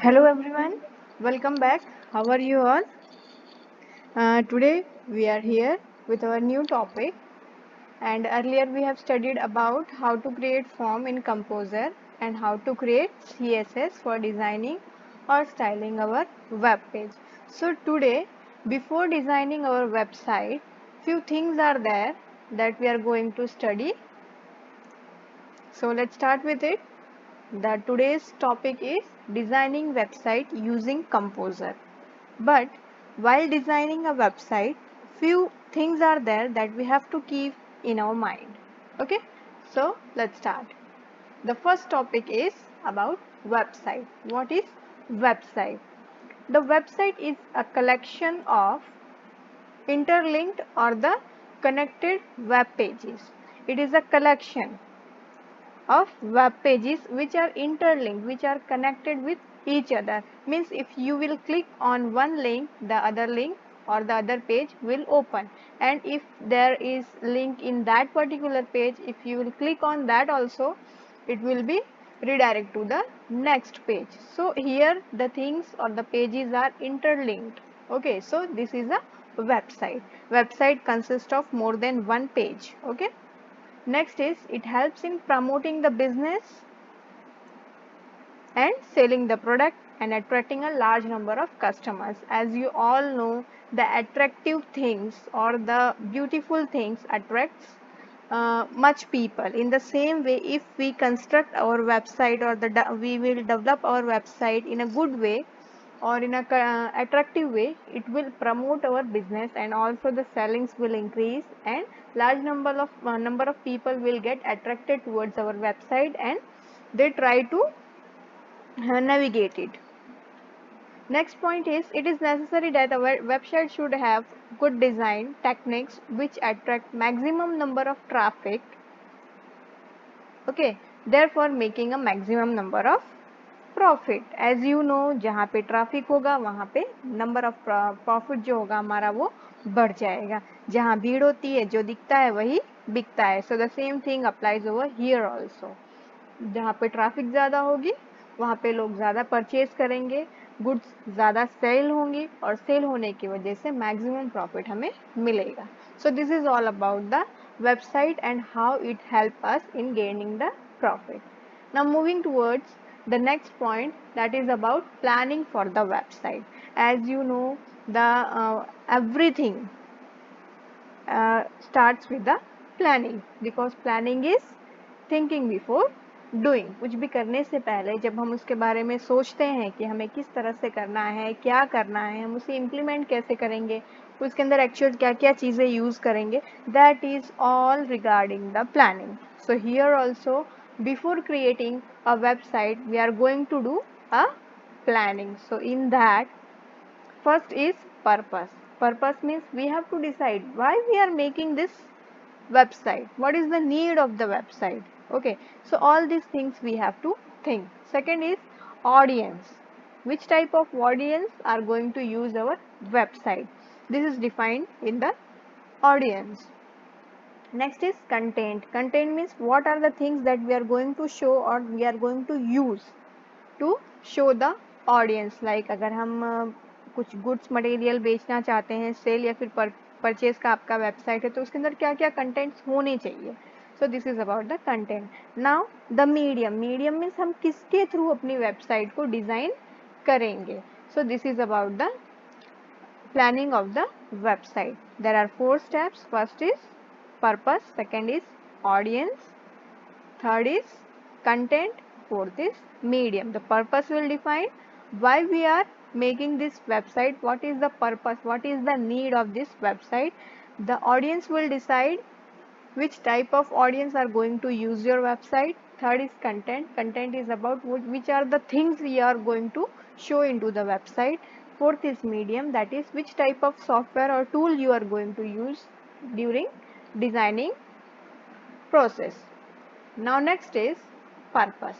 Hello everyone, welcome back. How are you all? Today we are here with our new topic, and earlier we have studied about how to create form in Composer and how to create CSS for designing or styling our web page. So today, before designing our website, few things are there that we are going to study. So let's start with it. The today's topic is designing website using Composer. But while designing a website, few things are there that we have to keep in our mind. Okay, so let's start. The first topic is about website. What is website? The website is a collection of interlinked or the connected web pages. It is a collection of web pages which are interlinked, which are connected with each other. Means if you will click on one link, the other link or the other page will open, and if there is link in that particular page, if you will click on that also, it will be redirect to the next page. So here the things or the pages are interlinked. Okay, so this is a website consists of more than one page. Okay, next is it helps in promoting the business and selling the product and attracting a large number of customers. As you all know, the attractive things or the beautiful things attracts much people. In the same way, if we construct our website or we will develop our website in a good way or in a attractive way, it will promote our business and also the sellings will increase and large number of people will get attracted towards our website and they try to navigate it. Next point is it is necessary that our website should have good design techniques which attract maximum number of traffic. Okay, therefore making a maximum number of profit. As you know, जहाँ पे traffic होगा वहाँ पे number of profit जो होगा हमारा वो बढ़ जाएगा. जहाँ भीड़ होती है, जो दिखता है वही बिकता है. So the same thing applies over here also. जहाँ पे ट्रैफिक ज़्यादा होगी वहाँ पे लोग ज़्यादा परचेज करेंगे, गुड्स ज़्यादा सेल होंगी और सेल होने की वजह से मैक्सिमम प्रॉफिट हमें मिलेगा. सो this is all about the website and how it helps us in gaining the profit. Now moving towards the next point, that is about planning for the website. As you know, the everything starts with the planning because planning is thinking before doing. कुछ भी करने से पहले जब हम उसके बारे में सोचते हैं कि हमें किस तरह से करना है, क्या करना है, हम उसे इम्प्लीमेंट कैसे करेंगे, उसके अंदर एक्चुअल क्या क्या चीज़ें यूज़ करेंगे, that is all regarding the planning. So here also before creating a website we are going to do a planning. So in that, first is purpose. Purpose means we have to decide why we are making this website, what is the need of the website. Okay, so all these things we have to think. Second is audience. Which type of audience are going to use our website? This is defined in the audience. Next is content. Content means what are the things that we are going to show or we are going to use to show the audience. Like अगर हम कुछ goods material बेचना चाहते हैं, cell या फिर purchase का आपका वेबसाइट है, तो उसके अंदर क्या क्या कंटेंट्स होने चाहिए. सो this is about the content. Now the medium. Medium means हम किसके थ्रू अपनी वेबसाइट को डिज़ाइन करेंगे. सो this is about the planning of the website. There are 4 steps. First is purpose, second is audience, third is content, fourth is medium. The purpose will define why we are making this website, what is the purpose, what is the need of this website. The audience will decide which type of audience are going to use your website. Third is content. Content is about which are the things we are going to show into the website. Fourth is medium, that is which type of software or tool you are going to use during designing process. Now next is purpose.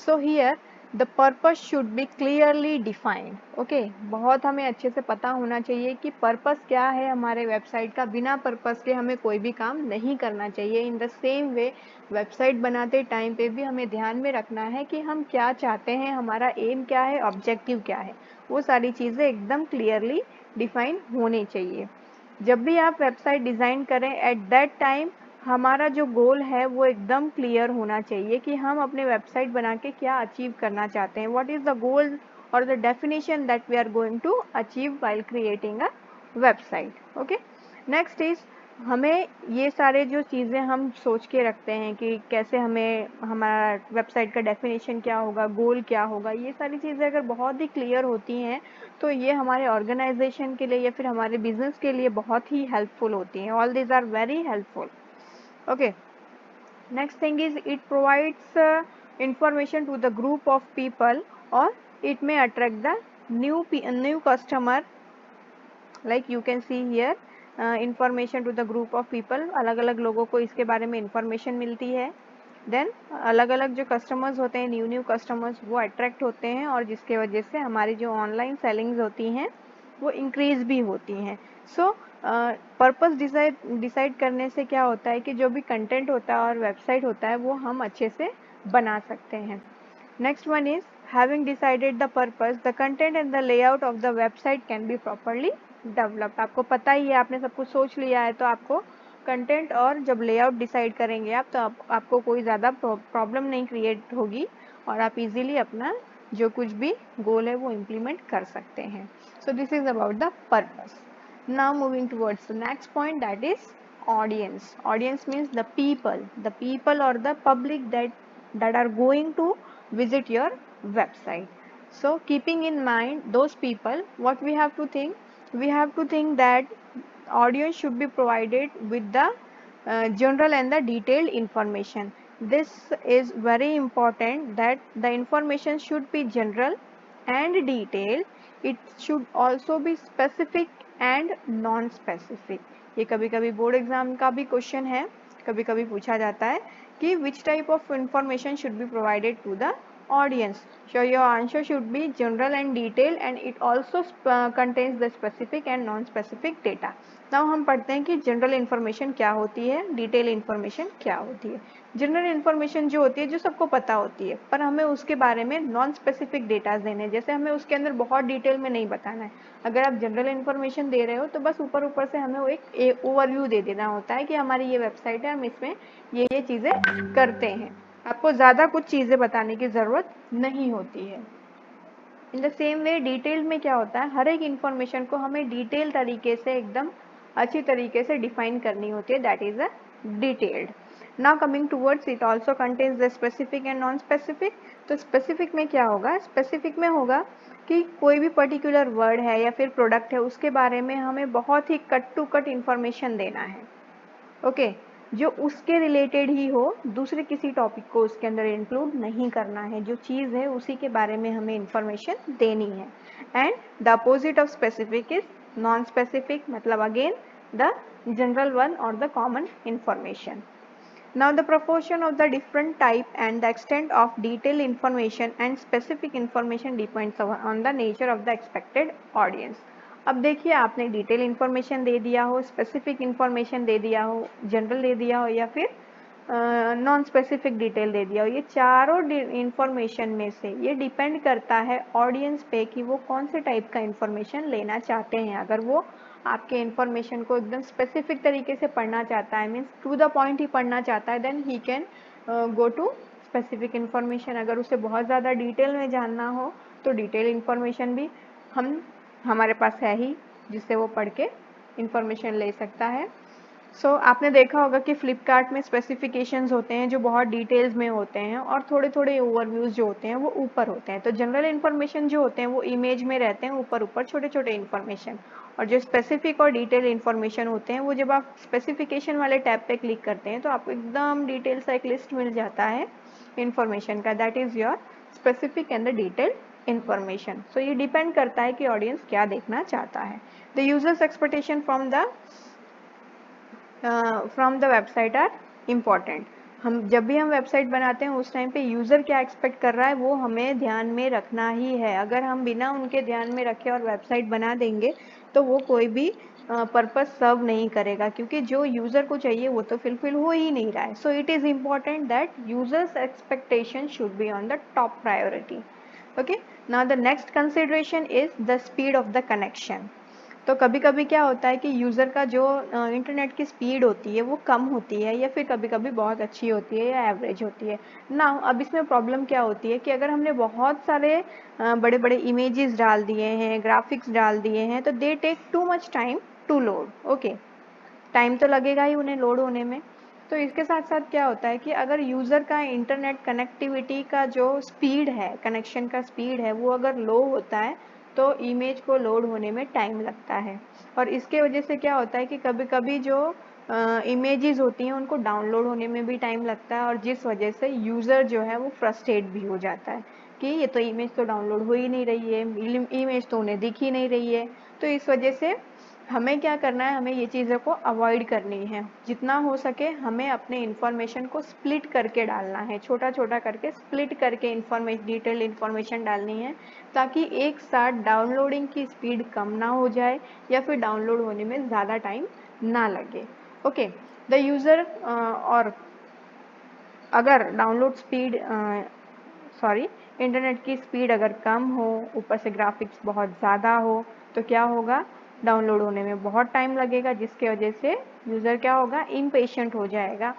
So here the purpose should be clearly defined. Okay, बहुत हमें अच्छे से पता होना चाहिए कि purpose क्या है हमारे वेबसाइट का। बिना पर्पस के हमें कोई भी काम नहीं करना चाहिए। In the same way website बनाते टाइम पे भी हमें ध्यान में रखना है कि हम क्या चाहते हैं, हमारा एम क्या है, ऑब्जेक्टिव क्या है, वो सारी चीज़ें एकदम क्लियरली डिफाइन होनी चाहिए। जब भी आप वेबसाइट डिज़ाइन करें एट दैट टाइम हमारा जो गोल है वो एकदम क्लियर होना चाहिए कि हम अपने वेबसाइट बना के क्या अचीव करना चाहते हैं। व्हाट इज़ द गोल और the definition that we are going to achieve while creating a website. Okay, next is हमें ये सारे जो चीज़ें हम सोच के रखते हैं कि कैसे हमें हमारा वेबसाइट का डेफिनेशन क्या होगा, गोल क्या होगा, ये सारी चीज़ें अगर बहुत ही क्लियर होती हैं तो ये हमारे ऑर्गेनाइजेशन के लिए या फिर हमारे बिजनेस के लिए बहुत ही हेल्पफुल होती हैं। All these are very helpful. Okay, next thing is it provides information to the group of people or it may attract the new customer, like you can see here information to the group of people। अलग अलग लोगों को इसके बारे में information मिलती है। Then अलग अलग जो कस्टमर्स होते हैं, न्यू कस्टमर्स, वो अट्रैक्ट होते हैं और जिसके वजह से हमारी जो ऑनलाइन सेलिंग्स होती हैं वो इंक्रीज भी होती हैं। सो पर्पस डिसाइड करने से क्या होता है कि जो भी कंटेंट होता है और वेबसाइट होता है वो हम अच्छे से बना सकते हैं। Next one is having decided the purpose, the content and the layout of the website can be properly developed। आपको पता ही है, आपने सब कुछ सोच लिया है, तो आपको कंटेंट और जब लेआउट डिसाइड करेंगे आप तो आपको कोई ज़्यादा प्रॉब्लम नहीं क्रिएट होगी और आप इजीली अपना जो कुछ भी गोल है वो इम्प्लीमेंट कर सकते हैं। So this is about the purpose. Now moving towards the next point, that is audience. Audience means the people और the public that are going to visit your website। So keeping in mind those people, what we have to think? We have to think that audience should be provided with the general and the detailed information। This is very important that the information should be general and detailed। It should also be specific and non-specific। ये कभी कभी board exam का भी question है, कभी कभी पूछा जाता है कि which type of information should be provided to the audience। So your answer should be general and detailed and it also contains the specific and non-specific data। now हम पढ़ते हैं कि जनरल इन्फॉर्मेशन क्या होती है, डिटेल इन्फॉर्मेशन क्या होती है। जनरल इन्फॉर्मेशन जो होती है जो सबको पता होती है, पर हमें उसके बारे में नॉन स्पेसिफिक डेटाज देने हैं, जैसे हमें उसके अंदर बहुत डिटेल में नहीं बताना है। अगर आप जनरल इन्फॉर्मेशन दे रहे हो तो बस ऊपर ऊपर से हमें वो एक ओवरव्यू दे देना होता है कि हमारी ये वेबसाइट है, हम इसमें ये चीज़ें करते हैं। आपको ज़्यादा कुछ चीज़ें बताने की ज़रूरत नहीं होती है। In the same way detailed में क्या होता है, हर एक इन्फॉर्मेशन को हमें डिटेल तरीके से एकदम अच्छी तरीके से डिफाइन करनी होती है, that is a detailed. Now coming towards, it also contains the specific and non specific. तो स्पेसिफिक में क्या होगा, स्पेसिफिक में होगा कि कोई भी पर्टिकुलर वर्ड है या फिर प्रोडक्ट है उसके बारे में हमें बहुत ही कट टू कट इन्फॉर्मेशन देना है। ओके, जो उसके रिलेटेड ही हो, दूसरे किसी टॉपिक को उसके अंदर इंक्लूड नहीं करना है, जो चीज़ है उसी के बारे में हमें इंफॉर्मेशन देनी है। And the opposite of specific is non specific, मतलब अगेन द जनरल वन और the common information. Now the proportion of the different type and the extent of detailed information and specific information depends on the nature of the expected audience। अब देखिए, आपने detail information दे दिया हो, specific information दे दिया हो, general दे दिया हो या फिर नॉन स्पेसिफिक डिटेल दे दिया हो, ये चारों इन्फॉर्मेशन में से ये डिपेंड करता है ऑडियंस पे कि वो कौन से टाइप का इन्फॉर्मेशन लेना चाहते हैं। अगर वो आपके इन्फॉर्मेशन को एकदम स्पेसिफिक तरीके से पढ़ना चाहता है, मीन्स टू द पॉइंट ही पढ़ना चाहता है, then he can go to specific information. अगर उसे बहुत ज़्यादा डिटेल में जानना हो तो डिटेल इन्फॉर्मेशन भी हमारे पास है ही, जिससे वो पढ़ के इन्फॉर्मेशन ले सकता है। आपने देखा होगा कि फ्लिपकार्ट में स्पेसिफिकेशंस होते हैं जो बहुत डिटेल्स में होते हैं और थोड़े थोड़े ओवरव्यूज जो होते हैं वो ऊपर होते हैं। तो जनरल इन्फॉर्मेशन जो होते हैं वो इमेज में रहते हैं, ऊपर ऊपर छोटे छोटे इन्फॉर्मेशन, और जो स्पेसिफिक और डिटेल इन्फॉर्मेशन होते हैं वो जब आप स्पेसिफिकेशन वाले टैब पे क्लिक करते हैं तो आपको एकदम डिटेल सा एक लिस्ट मिल जाता है इन्फॉर्मेशन का, that is your specific and the detailed information. So ये डिपेंड करता है कि ऑडियंस क्या देखना चाहता है। The users expectation from the website are important। हम जब भी हम वेबसाइट बनाते हैं उस टाइम पे यूज़र क्या एक्सपेक्ट कर रहा है वो हमें ध्यान में रखना ही है। अगर हम बिना उनके ध्यान में रखे और वेबसाइट बना देंगे तो वो कोई भी पर्पस सर्व नहीं करेगा, क्योंकि जो यूज़र को चाहिए वो तो फुलफिल हो ही नहीं रहा है। So it is important that users expectation should be on the top priority. Okay, now the next consideration is the speed of the connection. तो कभी कभी क्या होता है कि यूज़र का जो इंटरनेट की स्पीड होती है वो कम होती है, या फिर कभी कभी बहुत अच्छी होती है या एवरेज होती है ना। अब इसमें प्रॉब्लम क्या होती है कि अगर हमने बहुत सारे बड़े बड़े इमेजेस डाल दिए हैं, ग्राफिक्स डाल दिए हैं, तो they take too much time to load. Okay, time तो लगेगा ही उन्हें लोड होने में। तो इसके साथ साथ क्या होता है कि अगर यूज़र का इंटरनेट कनेक्टिविटी का जो स्पीड है, कनेक्शन का स्पीड है, वो अगर लो होता है तो इमेज को लोड होने में टाइम लगता है। और इसके वजह से क्या होता है कि कभी कभी जो इमेजेस होती हैं उनको डाउनलोड होने में भी टाइम लगता है, और जिस वजह से यूज़र जो है वो फ्रस्ट्रेट भी हो जाता है कि ये तो इमेज तो डाउनलोड हो ही नहीं रही है, इमेज तो उन्हें दिख ही नहीं रही है। तो इस वजह से हमें क्या करना है, हमें ये चीज़ों को अवॉइड करनी है। जितना हो सके हमें अपने इन्फॉर्मेशन को स्प्लिट करके डालना है, छोटा छोटा करके स्प्लिट करके डिटेल इन्फॉर्मेशन डालनी है, ताकि एक साथ डाउनलोडिंग की स्पीड कम ना हो जाए या फिर डाउनलोड होने में ज़्यादा टाइम ना लगे। ओके, द यूज़र और अगर डाउनलोड स्पीड सॉरी इंटरनेट की स्पीड अगर कम हो, ऊपर से ग्राफिक्स बहुत ज़्यादा हो, तो क्या होगा, डाउनलोड होने में बहुत टाइम लगेगा, जिसके वजह से यूज़र क्या होगा, इम्पेशेंट हो जाएगा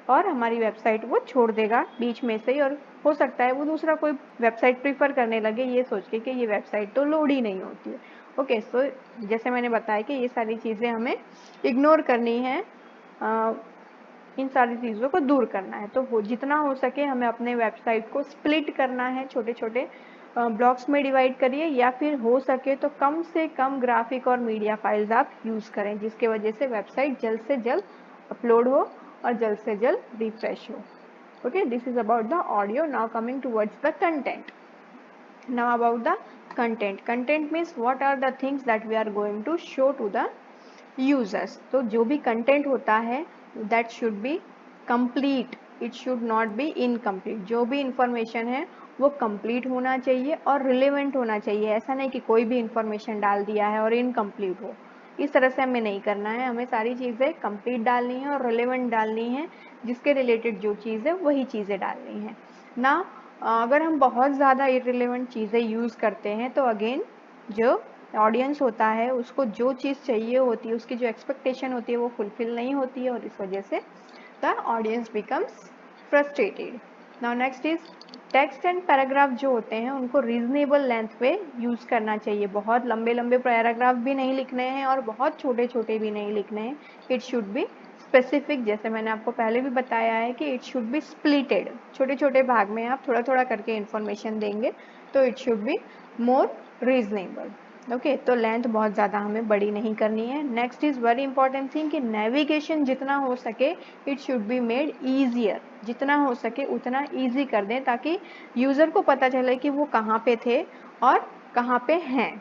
और हमारी वेबसाइट वो छोड़ देगा बीच में से ही, और हो सकता है वो दूसरा कोई वेबसाइट प्रीफर करने लगे ये सोच के कि ये वेबसाइट तो लोड ही नहीं होती है। ओके, सो जैसे मैंने बताया कि ये सारी चीज़ें हमें इग्नोर करनी है, इन सारी चीज़ों को दूर करना है। तो जितना हो सके हमें अपने वेबसाइट को स्प्लिट करना है, छोटे छोटे ब्लॉक्स में डिवाइड करिए, या फिर हो सके तो कम से कम ग्राफिक और मीडिया फाइल्स आप यूज़ करें, जिसके वजह से वेबसाइट जल्द से जल्द अपलोड हो और जल्द से जल्द रिफ्रेश हो। Okay, this is about the audio. Now coming towards the content. Now about the content. Content means what are the things that we are going to show to the users. तो जो भी content होता है that should be complete, it should not be incomplete. जो भी information है वो complete होना चाहिए और relevant होना चाहिए। ऐसा नहीं कि कोई भी information डाल दिया है और incomplete हो, इस तरह से हमें नहीं करना है। हमें सारी चीज़ें complete डालनी है और relevant डालनी है, जिसके related जो चीज़ है वही चीज़ें डालनी है ना। अगर हम बहुत ज़्यादा इररिलेवेंट चीज़ें यूज़ करते हैं तो अगेन जो ऑडियंस होता है उसको जो चीज़ चाहिए होती है, उसकी जो एक्सपेक्टेशन होती है वो फुलफिल नहीं होती है, और इस वजह से the audience becomes frustrated. Now next is text and paragraph जो होते हैं उनको रीजनेबल लेंथ पे यूज़ करना चाहिए। बहुत लंबे लंबे पैराग्राफ भी नहीं लिखने हैं और बहुत छोटे छोटे भी नहीं लिखने हैं। इट शुड बी स्पेसिफिक, जैसे मैंने आपको पहले भी बताया है कि इट शुड बी स्प्लिटेड, छोटे छोटे भाग में आप थोड़ा थोड़ा करके इन्फॉर्मेशन देंगे तो it should be more reasonable. Okay, तो लेंथ बहुत ज़्यादा हमें बड़ी नहीं करनी है। Next is very important thing कि नेविगेशन जितना हो सके it should be made easier, जितना हो सके उतना ईजी कर दें ताकि यूज़र को पता चले कि वो कहाँ पे थे और कहाँ पे हैं।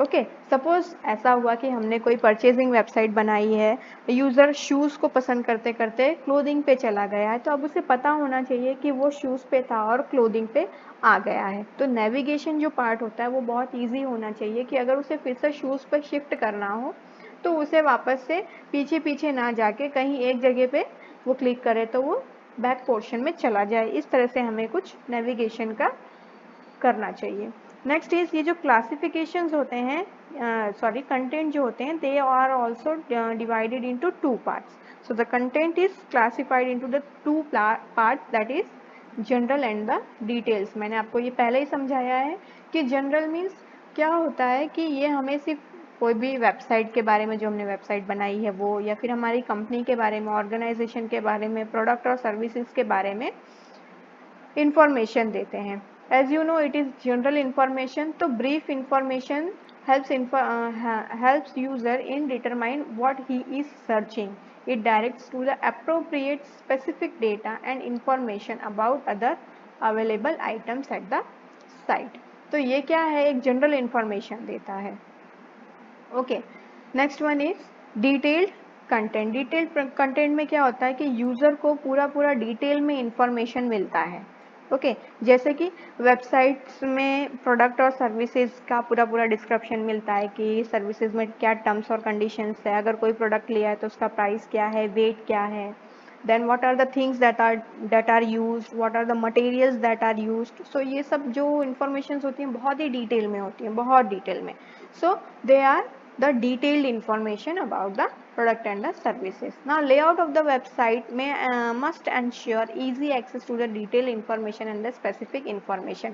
ओके, सपोज ऐसा हुआ कि हमने कोई परचेजिंग वेबसाइट बनाई है, यूज़र शूज़ को पसंद करते करते क्लोथिंग पे चला गया है, तो अब उसे पता होना चाहिए कि वो शूज़ पे था और क्लोथिंग पे आ गया है। तो नेविगेशन जो पार्ट होता है वो बहुत इजी होना चाहिए कि अगर उसे फिर से शूज़ पर शिफ्ट करना हो तो उसे वापस से पीछे पीछे ना जाके कहीं एक जगह पे वो क्लिक करे तो वो बैक पोर्शन में चला जाए। इस तरह से हमें कुछ नेविगेशन का करना चाहिए। नेक्स्ट इज ये जो क्लासिफिकेशंस होते हैं, सॉरी कंटेंट जो होते हैं, they are also divided into two parts. So the content is classified into the two parts, that is general and the details. मैंने आपको ये पहले ही समझाया है कि जनरल मीन्स क्या होता है कि ये हमें सिर्फ कोई भी वेबसाइट के बारे में, जो हमने वेबसाइट बनाई है वो, या फिर हमारी कंपनी के बारे में, ऑर्गेनाइजेशन के बारे में, प्रोडक्ट और सर्विसेज के बारे में इंफॉर्मेशन देते हैं। As you know it is general information, तो brief information helps user in determine what he is searching. It directs to the appropriate specific data and information about other available items at the site. तो ये क्या है, एक general information देता है। Okay, next one is detailed content, detail content में क्या होता है कि यूज़र को पूरा पूरा डिटेल में इंफॉर्मेशन मिलता है। ओके, जैसे कि वेबसाइट्स में प्रोडक्ट और सर्विसेज का पूरा पूरा डिस्क्रिप्शन मिलता है कि सर्विसेज में क्या टर्म्स और कंडीशंस है, अगर कोई प्रोडक्ट लिया है तो उसका प्राइस क्या है, वेट क्या है, then what are the things that are used, what are the materials that are used. So ये सब जो इंफॉर्मेशन होती हैं बहुत ही डिटेल में होती हैं, बहुत डिटेल में। So they are the detailed information about the product and the services. Now layout of the website must ensure easy access to the detailed information and the specific information.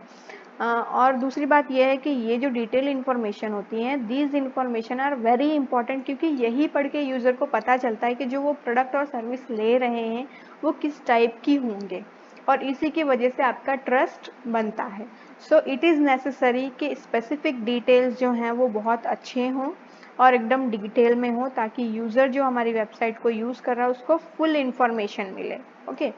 और दूसरी बात यह है कि ये जो डिटेल इन्फॉर्मेशन होती हैं, these information are very important, क्योंकि यही पढ़ के यूज़र को पता चलता है कि जो वो प्रोडक्ट और सर्विस ले रहे हैं वो किस टाइप की होंगे, और इसी की वजह से आपका ट्रस्ट बनता है। सो इट इज़ नेसेसरी कि स्पेसिफिक डिटेल्स जो हैं वो बहुत अच्छे हों और एकदम डिटेल में हो, ताकि यूज़र जो हमारी वेबसाइट को यूज़ कर रहा है उसको फुल इंफॉर्मेशन मिले। ओके,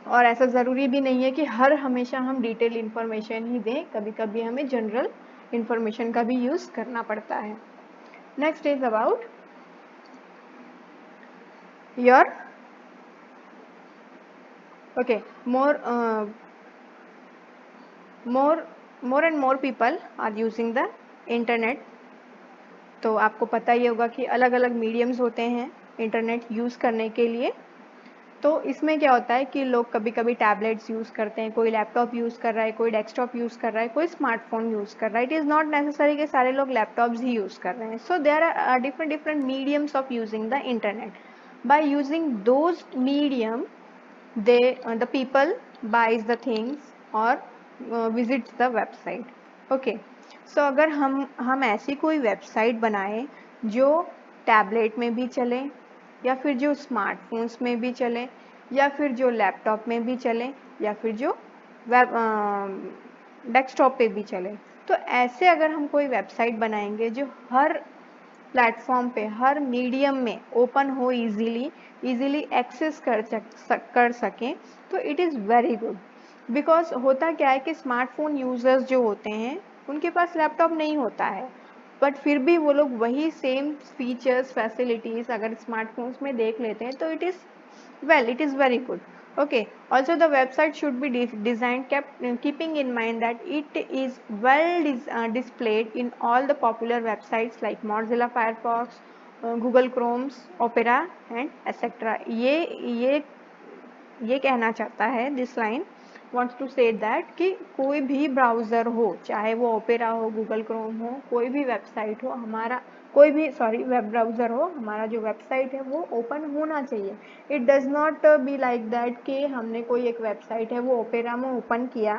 और ऐसा ज़रूरी भी नहीं है कि हर हमेशा हम डिटेल इन्फॉर्मेशन ही दें, कभी कभी हमें जनरल इन्फॉर्मेशन का भी यूज़ करना पड़ता है। Next is about your okay more and more people are using the internet. तो आपको पता ही होगा कि अलग अलग मीडियम्स होते हैं इंटरनेट यूज़ करने के लिए। तो इसमें क्या होता है कि लोग कभी कभी टैबलेट्स यूज़ करते हैं, कोई लैपटॉप यूज़ कर रहा है, कोई डेस्कटॉप यूज़ कर रहा है, कोई स्मार्टफोन यूज़ कर रहा है। इट इज़ नॉट नेसेसरी कि सारे लोग लैपटॉप्स ही यूज़ कर रहे हैं। So there are different different mediums of using the internet. By using those medium they the people buys the things और visits the website। ओके, सो अगर हम ऐसी कोई वेबसाइट बनाएं जो टैबलेट में भी चले, या फिर जो स्मार्टफोन्स में भी चले, या फिर जो लैपटॉप में भी चले, या फिर जो वेब डेस्कटॉप पे भी चले, तो ऐसे अगर हम कोई वेबसाइट बनाएंगे जो हर प्लेटफॉर्म पे, हर मीडियम में ओपन हो, इजीली एक्सेस कर सकें, तो it is very good. Because होता क्या है कि स्मार्टफोन यूज़र्स जो होते हैं उनके पास लैपटॉप नहीं होता है, बट फिर भी वो लोग वही सेम फीचर्स फैसिलिटीज़ अगर स्मार्टफोन्स में देख लेते हैं, तो it is very good। Okay, also the website should be designed keeping in mind that it is displayed in all the popular websites like Mozilla Firefox, Google Chrome's, Opera and etc। ये कहना चाहता है, this line wants to say that कि कोई भी browser हो, चाहे वो ओपेरा हो, गूगल क्रोम हो, कोई भी वेबसाइट हो, हमारा कोई भी वेब ब्राउज़र हो, हमारा जो वेबसाइट है वो ओपन होना चाहिए। It does not be like that कि हमने कोई एक वेबसाइट है वो ओपेरा में ओपन किया,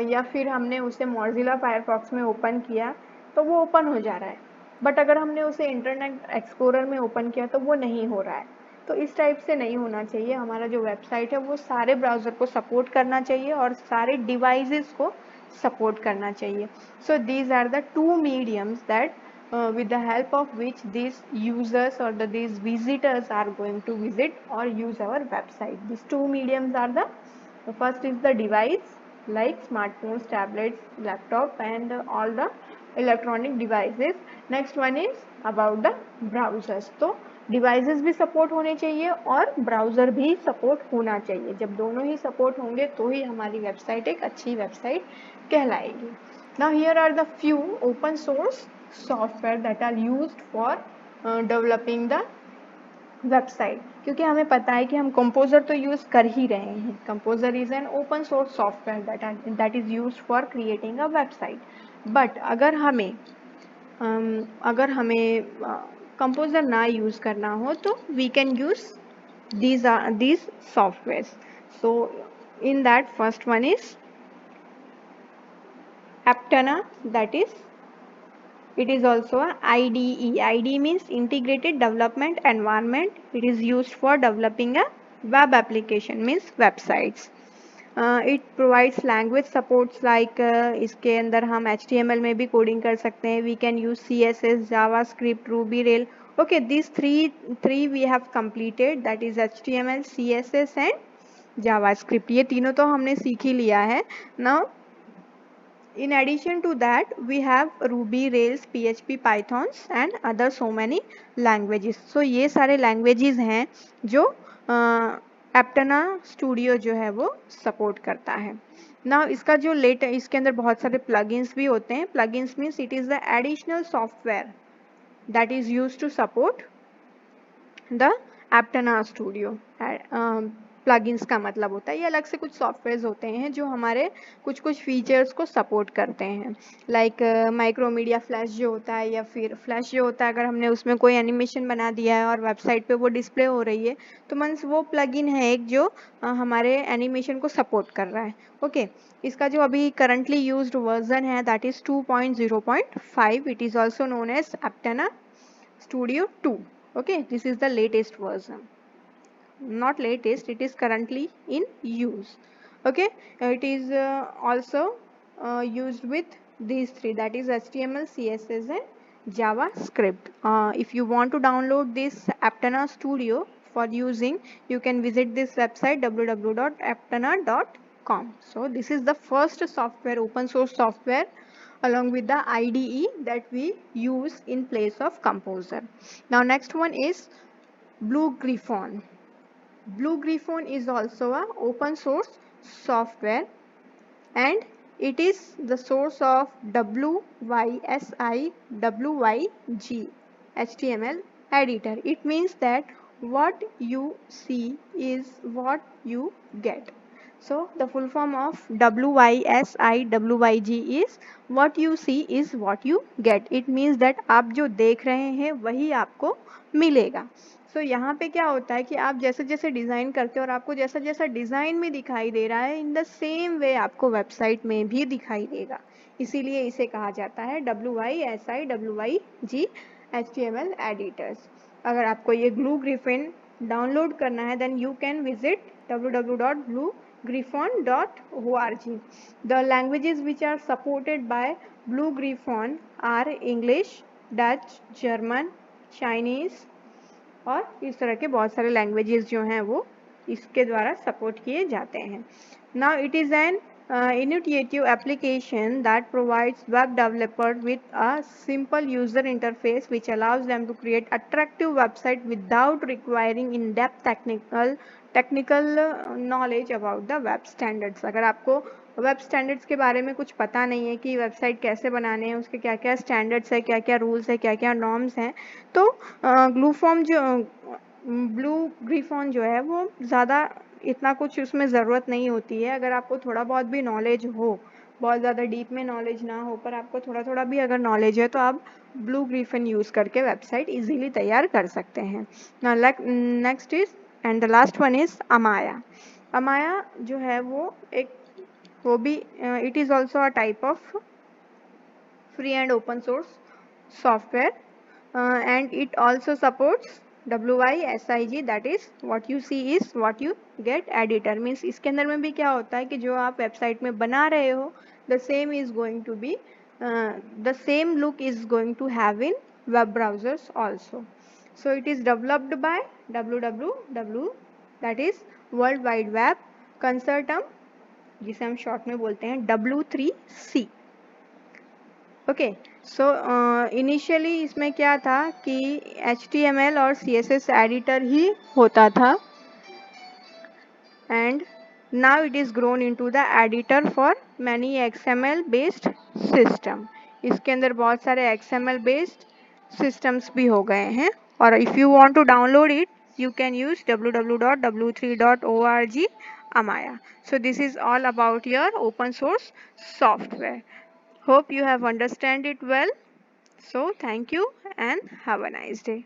या फिर हमने उसे मोज़िला फायरफॉक्स में ओपन किया तो वो ओपन हो जा रहा है, बट अगर हमने उसे इंटरनेट एक्सप्लोरर में ओपन किया तो वो नहीं हो रहा है। तो इस टाइप से नहीं होना चाहिए। हमारा जो वेबसाइट है वो सारे ब्राउज़र को सपोर्ट करना चाहिए और सारे डिवाइसेस को सपोर्ट करना चाहिए। So these are the two mediums that with the help of which these users or these visitors are going to visit or use our website. These two mediums are the first is the device like smartphones, tablets, laptop and all the electronic devices। next one is about the browsers। तो devices भी support होने चाहिए और browser भी support होना चाहिए। जब दोनों ही सपोर्ट होंगे तो ही हमारी वेबसाइट एक अच्छी वेबसाइट कहलाएगी। Now here are the few open source software that are used for developing the website, क्योंकि हमें पता है कि हम कंपोजर तो यूज़ कर ही रहे हैं। Composer is an open source software that is used for creating a website. But अगर हमें कंपोजर ना यूज़ करना हो तो we can use these softwares। so in that first one is Aptana, that is it is also a IDE। IDE means Integrated Development Environment। It is used for developing a web application, means websites। It provides language supports like इसके अंदर हम HTML में भी coding कर सकते हैं। We can use CSS, JavaScript, Ruby, Rail। Okay, these three we have completed, that is HTML, CSS and JavaScript। ये तीनों तो हमने सीख ही लिया है। Now In addition to that, we have Ruby, Rails, PHP, Pythons and other so many languages. So ये सारे languages हैं जो Aptana Studio जो है वो support करता है. Now इसका जो इसके अंदर बहुत सारे plugins भी होते हैं. Plugins means it is the additional software that is used to support the Aptana Studio. Plugins का मतलब होता है ये अलग से कुछ सॉफ्टवेयर्स होते हैं जो हमारे कुछ कुछ फीचर्स को सपोर्ट करते हैं, लाइक माइक्रोमीडिया फ्लैश जो होता है, या फिर फ्लैश जो होता है अगर हमने उसमें कोई एनिमेशन बना दिया है और वेबसाइट पे वो डिस्प्ले हो रही है तो मीन्स वो प्लगइन है एक जो हमारे एनिमेशन को सपोर्ट कर रहा है. ओके इसका जो अभी करंटली यूज्ड वर्जन है that is 2.0.5. It is also known as Aptana Studio 2. Okay, this is the latest version. Not latest, it is currently in use. Okay, it is also used with these three, that is HTML, CSS and JavaScript. If you want to download this Aptana Studio for using, you can visit this website www.aptana.com. so this is the first software, open source software along with the IDE that we use in place of Composer. Now next one is Blue Griffon. Blue Griffon is also a open source software and it is the source of WYSI WYG HTML editor. It means that what you see is what you get. So the full form of WYSI WYG is what you see is what you get. It means that आप जो देख रहे हैं वही आपको मिलेगा. सो यहाँ पे क्या होता है कि आप जैसे जैसे डिज़ाइन करते हो और आपको जैसा जैसा डिज़ाइन में दिखाई दे रहा है इन द सेम वे आपको वेबसाइट में भी दिखाई देगा, इसीलिए इसे कहा जाता है WYSI WYG HTML एडिटर्स. अगर आपको ये ब्लू ग्रिफिन डाउनलोड करना है then you can visit www.bluegriffon.org. The languages which are supported by Blue Griffon are English, Dutch, German, Chinese और इस तरह के बहुत सारे लैंग्वेजेस जो हैं वो इसके द्वारा सपोर्ट किए जाते हैं. Now it is an intuitive application that provides web developers with a simple user interface which allows them to create attractive website without requiring in-depth technical knowledge about the web standards. अगर आपको web standards के बारे में कुछ पता नहीं है कि वेबसाइट कैसे बनाने हैं, उसके क्या क्या स्टैंडर्ड्स है, क्या क्या रूल्स है, क्या क्या नॉर्म्स हैं, तो ब्लू ग्रिफॉन जो है वो ज़्यादा इतना कुछ उसमें ज़रूरत नहीं होती है. अगर आपको थोड़ा बहुत भी नॉलेज हो, बहुत ज़्यादा डीप में नॉलेज ना हो, पर आपको थोड़ा थोड़ा भी अगर नॉलेज है तो आप ब्लू ग्रिफन यूज़ करके वेबसाइट इजीली तैयार कर सकते हैं. Next is and the last one is Amaya. Amaya जो है वो एक वो भी it is also a type of free and open source software and it also supports WYSIG, that is what you see is what you get editor. Means इसके अंदर में भी क्या होता है कि जो आप वेबसाइट में बना रहे हो the same is going to be the same look is going to have in web browsers also. So it is developed by WWW, that is World Wide Web Consortium, जिसे हम शॉर्ट में बोलते हैं W3C. Okay so initially इसमें क्या था कि HTML और CSS एडिटर ही होता था and now it is grown into the editor for many XML based system. इसके अंदर बहुत सारे XML बेस्ड सिस्टम्स भी हो गए हैं और if you want to download it you can use www.w3.org Amaya. So this is all about your open source software. Hope you have understand it well. So thank you and have a nice day.